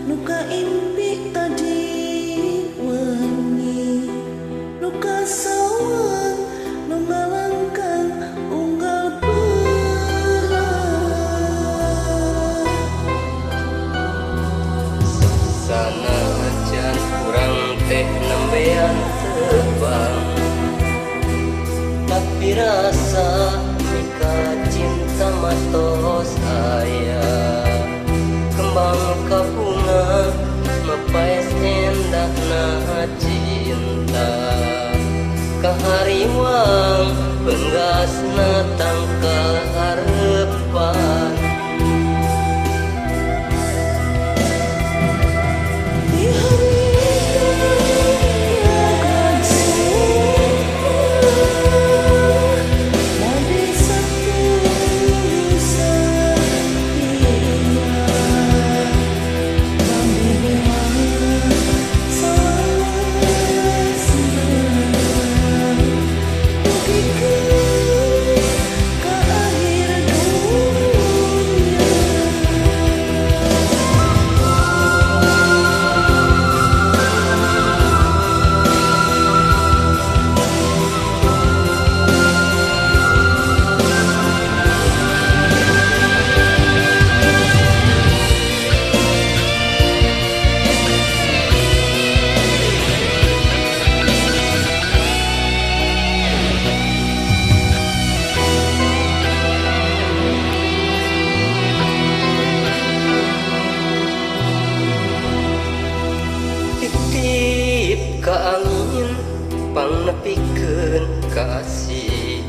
nuka impi tadi wengi, nuka sawang nu ngalangkan unggal perang. Sanajan kurang teh nembean tebang, tapi rasa mika cinta matos aya. Kembang ka bunga mapais endah na cinta, kahariwang penggas na tangkal harapan. Di hari agak sumpah, lagi satu setia, kami memang salah siap, pergikan ke akhir dunia. Titip ka angin pangnepikeun kasih,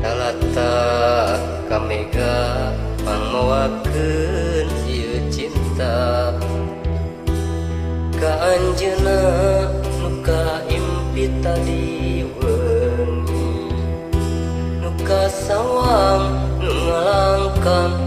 talata ka mega pangmawakeun ieu cinta. Ka anjeunna nuka impi tadi wengi, nuka sawang nu ngalangkan